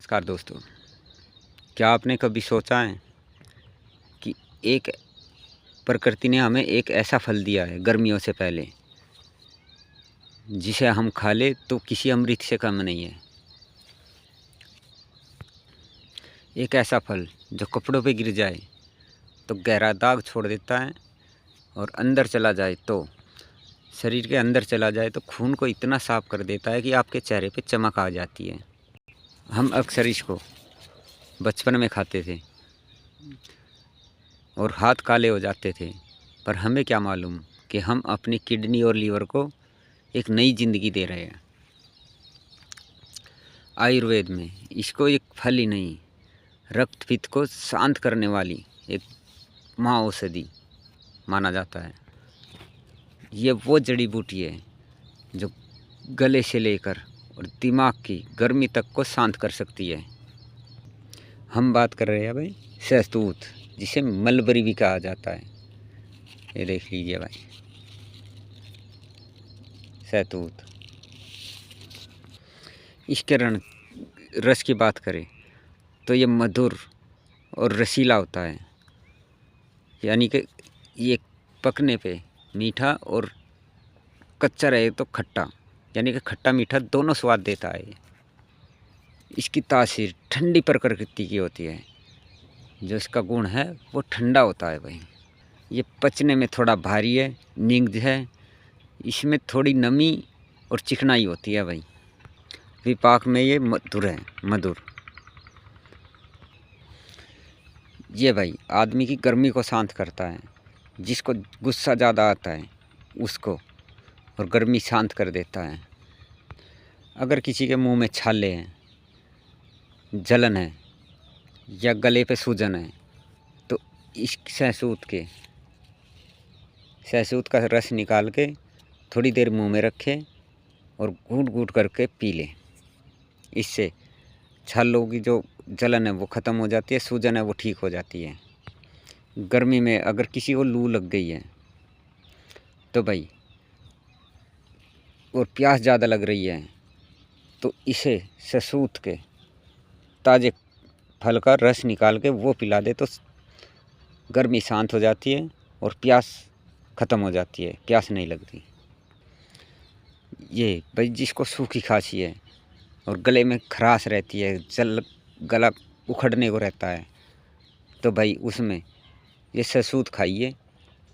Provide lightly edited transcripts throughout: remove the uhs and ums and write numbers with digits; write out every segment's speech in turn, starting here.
नमस्कार दोस्तों। क्या आपने कभी सोचा है कि एक प्रकृति ने हमें एक ऐसा फल दिया है गर्मियों से पहले, जिसे हम खा ले तो किसी अमृत से कम नहीं है। एक ऐसा फल जो कपड़ों पे गिर जाए तो गहरा दाग छोड़ देता है, और अंदर चला जाए तो शरीर के अंदर चला जाए तो खून को इतना साफ कर देता है कि आपके चेहरे पे चमक आ जाती है। हम अक्सर इसको बचपन में खाते थे और हाथ काले हो जाते थे, पर हमें क्या मालूम कि हम अपनी किडनी और लीवर को एक नई ज़िंदगी दे रहे हैं। आयुर्वेद में इसको एक फल ही नहीं, रक्त पित्त को शांत करने वाली एक महाऔषधि माना जाता है। ये वो जड़ी बूटी है जो गले से लेकर और दिमाग की गर्मी तक को शांत कर सकती है। हम बात कर रहे हैं भाई सहतूत, जिसे मलबरी भी कहा जाता है। ये देख लीजिए भाई, सहतूत। इसके रस की बात करें तो ये मधुर और रसीला होता है, यानी कि ये पकने पे मीठा और कच्चा रहे तो खट्टा, यानी कि खट्टा मीठा दोनों स्वाद देता है। इसकी तासीर ठंडी प्रकृति की होती है। जो इसका गुण है वो ठंडा होता है भाई। ये पचने में थोड़ा भारी है, निग्ध है। इसमें थोड़ी नमी और चिकनाई होती है भाई। विपाक में ये मधुर है, मधुर। ये भाई आदमी की गर्मी को शांत करता है। जिसको गुस्सा ज़्यादा आता है उसको और गर्मी शांत कर देता है। अगर किसी के मुंह में छाले हैं, जलन है या गले पे सूजन है, तो इस सहसूत का रस निकाल के थोड़ी देर मुंह में रखे और घूंट घूंट करके पी लें। इससे छालों की जो जलन है वो ख़त्म हो जाती है, सूजन है वो ठीक हो जाती है। गर्मी में अगर किसी को लू लग गई है तो भाई, और प्यास ज़्यादा लग रही है, तो इसे सहसूत के ताज़े फल का रस निकाल के वो पिला दे तो गर्मी शांत हो जाती है और प्यास ख़त्म हो जाती है, प्यास नहीं लगती। ये भाई जिसको सूखी खांसी है और गले में खराश रहती है, गला उखड़ने को रहता है, तो भाई उसमें ये सहसूत खाइए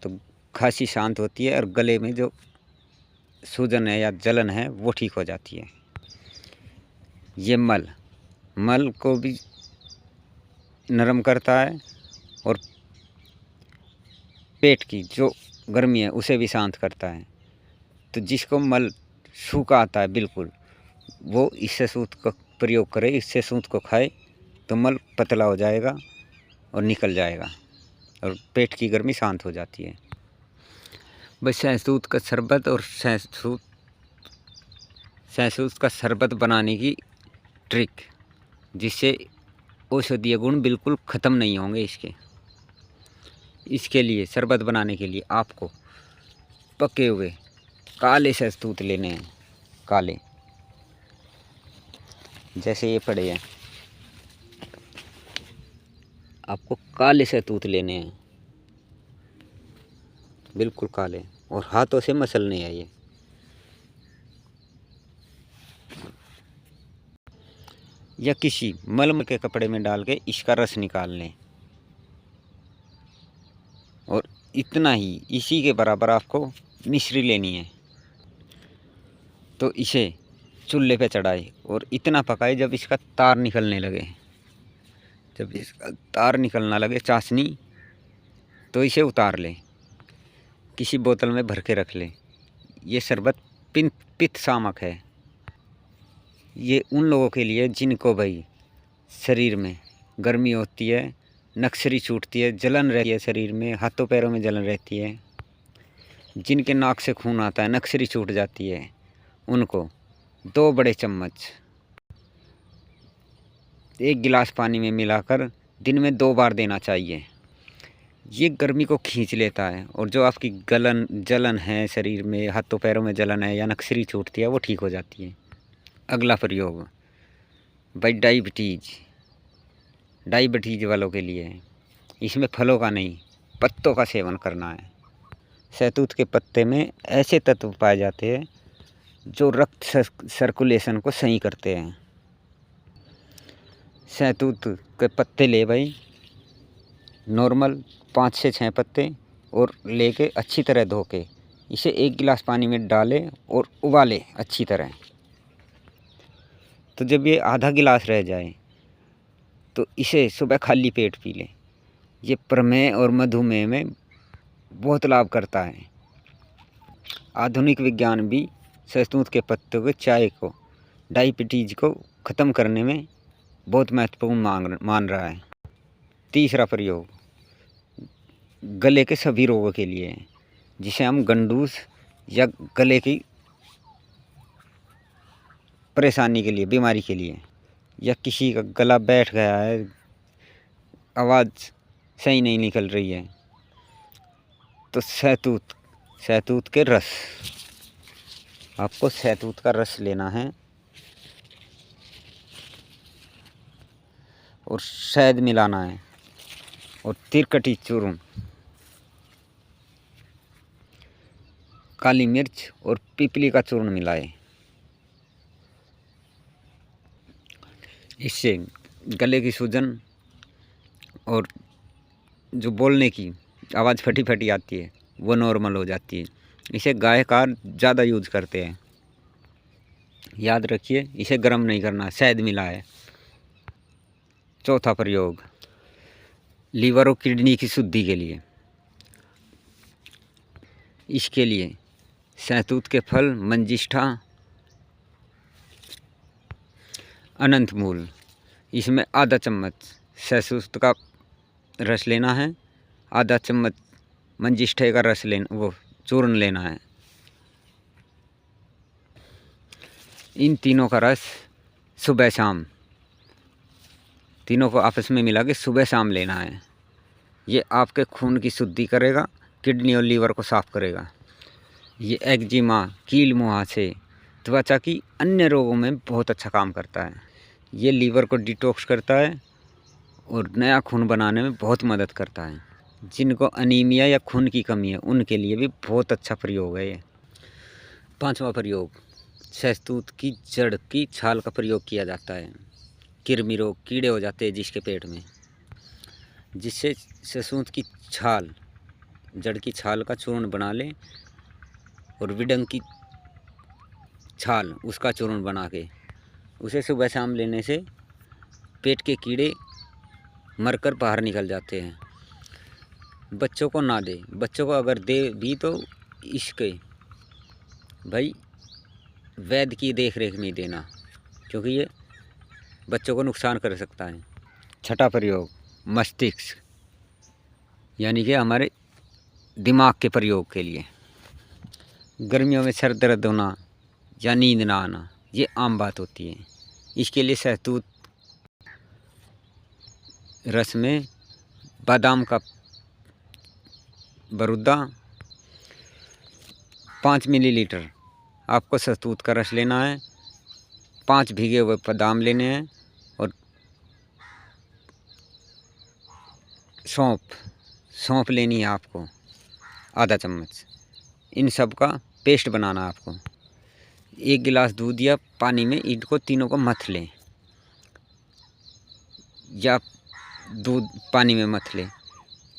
तो खांसी शांत होती है और गले में जो सूजन है या जलन है वो ठीक हो जाती है। ये मल को भी नरम करता है और पेट की जो गर्मी है उसे भी शांत करता है। तो जिसको मल सूखा आता है बिल्कुल, वो इस सहसूत का प्रयोग करे, इस सहसूत को खाए तो मल पतला हो जाएगा और निकल जाएगा और पेट की गर्मी शांत हो जाती है। बस सहसूत का शरबत और सहसूत का शरबत बनाने की ट्रिक, जिससे औषधीय गुण बिल्कुल ख़त्म नहीं होंगे इसके लिए शरबत बनाने के लिए आपको पके हुए काले सहतूत लेने हैं। काले जैसे ये पड़े हैं, आपको काले सहतूत लेने हैं, बिल्कुल काले, और हाथों से मसलने हैं। ये या किसी मलमल के कपड़े में डाल के इसका रस निकाल लें, और इतना ही, इसी के बराबर आपको मिश्री लेनी है। तो इसे चूल्हे पे चढ़ाए और इतना पकाए जब इसका तार निकलने लगे। जब इसका तार निकलना लगे, चाशनी, तो इसे उतार लें, किसी बोतल में भर के रख लें। ये शरबत पित्त शामक है। ये उन लोगों के लिए जिनको भाई शरीर में गर्मी होती है, नक्सरी छूटती है, जलन रहती है शरीर में, हाथों पैरों में जलन रहती है, जिनके नाक से खून आता है, नक्सरी छूट जाती है, उनको 2 बड़े चम्मच 1 गिलास पानी में मिलाकर दिन में 2 बार देना चाहिए। ये गर्मी को खींच लेता है, और जो आपकी जलन है शरीर में, हाथों पैरों में जलन है या नक्सरी छूटती है, वो ठीक हो जाती है। अगला प्रयोग, भाई डायबिटीज वालों के लिए है। इसमें फलों का नहीं, पत्तों का सेवन करना है। शहतूत के पत्ते में ऐसे तत्व पाए जाते हैं जो रक्त सर्कुलेशन को सही करते हैं। शहतूत के पत्ते ले भाई, नॉर्मल 5 से 6 पत्ते, और लेके अच्छी तरह धो के इसे 1 गिलास पानी में डालें और उबालें अच्छी तरह। तो जब ये आधा गिलास रह जाए तो इसे सुबह खाली पेट पी लें। ये प्रमेह और मधुमेह में बहुत लाभ करता है। आधुनिक विज्ञान भी शहतूत के पत्तों के चाय को डायबिटीज को ख़त्म करने में बहुत महत्वपूर्ण मान रहा है। तीसरा प्रयोग गले के सभी रोगों के लिए है, जिसे हम गंडूस या गले की परेशानी के लिए, बीमारी के लिए, या किसी का गला बैठ गया है, आवाज़ सही नहीं निकल रही है, तो शहतूत के रस, आपको शहतूत का रस लेना है और शहद मिलाना है और तिरकटी चूर्ण, काली मिर्च और पीपली का चूर्ण मिलाए। इससे गले की सूजन और जो बोलने की आवाज़ फटी फटी आती है वो नॉर्मल हो जाती है। इसे गायकार ज़्यादा यूज़ करते हैं। याद रखिए, इसे गर्म नहीं करना, शहद मिला है। चौथा प्रयोग लीवर और किडनी की शुद्धि के लिए। इसके लिए शहतूत के फल, मंजिष्ठा, अनंत मूल, इसमें आधा चम्मच शहतूत का रस लेना है, आधा चम्मच मंजिष्ठे का रस वो चूर्ण लेना है। इन तीनों का रस सुबह शाम, तीनों को आपस में मिला के सुबह शाम लेना है। ये आपके खून की शुद्धि करेगा, किडनी और लीवर को साफ़ करेगा। ये एक्जिमा, कील मुहासे, त्वचा की अन्य रोगों में बहुत अच्छा काम करता है। ये लीवर को डिटॉक्स करता है और नया खून बनाने में बहुत मदद करता है। जिनको अनीमिया या खून की कमी है उनके लिए भी बहुत अच्छा प्रयोग है ये। पांचवा प्रयोग शहतूत की जड़ की छाल का प्रयोग किया जाता है। कृमि रोग, कीड़े हो जाते हैं जिसके पेट में, जिससे शहतूत की छाल, जड़ की छाल का चूर्ण बना लें और विडंग की छाल, उसका चूर्ण बना के उसे सुबह शाम लेने से पेट के कीड़े मरकर बाहर निकल जाते हैं। बच्चों को ना दे, बच्चों को अगर दे भी तो इसके भाई वैद्य की देख रेख में देना, क्योंकि ये बच्चों को नुकसान कर सकता है। छठा प्रयोग मस्तिष्क, यानी कि हमारे दिमाग के प्रयोग के लिए। गर्मियों में सर दर्द होना या नींद ना आना ये आम बात होती है। इसके लिए शहतूत रस में बादाम का बरूदा 5 मिलीलीटर आपको शहतूत का रस लेना है, 5 भीगे हुए बादाम लेने हैं और सौंफ लेनी है आपको आधा चम्मच। इन सब का पेस्ट बनाना है आपको। 1 गिलास दूध या पानी में इनको तीनों को मथ लें, या दूध पानी में मथ लें।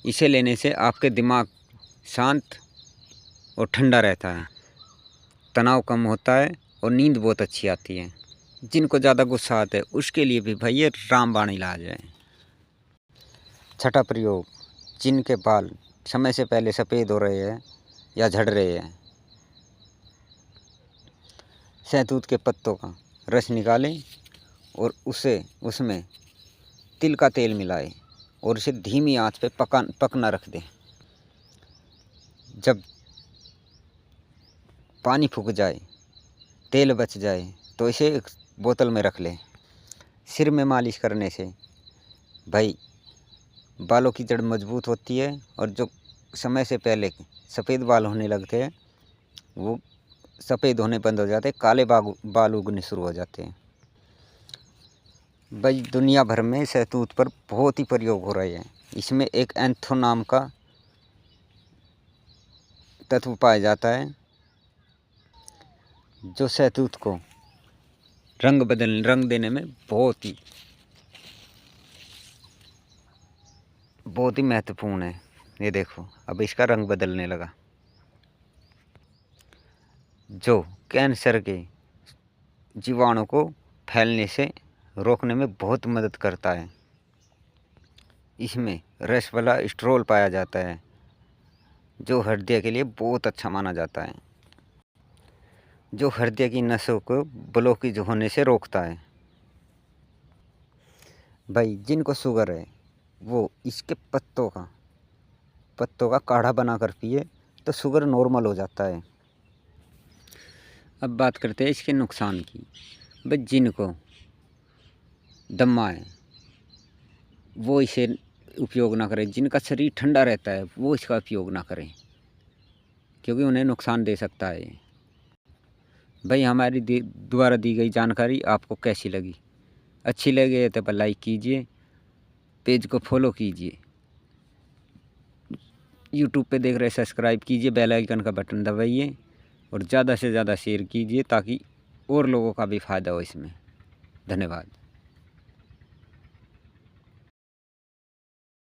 इसे लेने से आपके दिमाग शांत और ठंडा रहता है, तनाव कम होता है और नींद बहुत अच्छी आती है। जिनको ज़्यादा गुस्सा आता है उसके लिए भी भाई ये रामबाण इलाज है। छठा प्रयोग जिनके बाल समय से पहले सफ़ेद हो रहे हैं या झड़ रहे हैं, शहतूत के पत्तों का रस निकालें और उसमें तिल का तेल मिलाएं और इसे धीमी आंच पे पकना रख दें। जब पानी फूक जाए, तेल बच जाए तो इसे एक बोतल में रख लें। सिर में मालिश करने से भाई बालों की जड़ मजबूत होती है और जो समय से पहले सफ़ेद बाल होने लगते हैं वो सफ़ेद होने बंद हो जाते हैं, काले बाल उगने शुरू हो जाते हैं। भाई दुनिया भर में शहतूत पर बहुत ही प्रयोग हो रहे हैं। इसमें एक एंथो नाम का तत्व पाया जाता है जो शहतूत को रंग देने में बहुत ही महत्वपूर्ण है। ये देखो अब इसका रंग बदलने लगा, जो कैंसर के जीवाणु को फैलने से रोकने में बहुत मदद करता है। इसमें रेस्वलास्ट्रोल पाया जाता है जो हृदय के लिए बहुत अच्छा माना जाता है, जो हृदय की नसों को ब्लॉकेज होने से रोकता है। भाई जिनको शुगर है वो इसके पत्तों का काढ़ा बनाकर पिए तो शुगर नॉर्मल हो जाता है। अब बात करते हैं इसके नुकसान की। भाई जिनको दमा है वो इसे उपयोग ना करें, जिनका शरीर ठंडा रहता है वो इसका उपयोग ना करें क्योंकि उन्हें नुकसान दे सकता है। भाई हमारी द्वारा दी गई जानकारी आपको कैसी लगी? अच्छी लगे तो लाइक कीजिए, पेज को फॉलो कीजिए, यूट्यूब पे देख रहे सब्सक्राइब कीजिए, बेल आइकन का बटन दबाइए और ज़्यादा से ज़्यादा शेयर कीजिए ताकि और लोगों का भी फ़ायदा हो इसमें। धन्यवाद।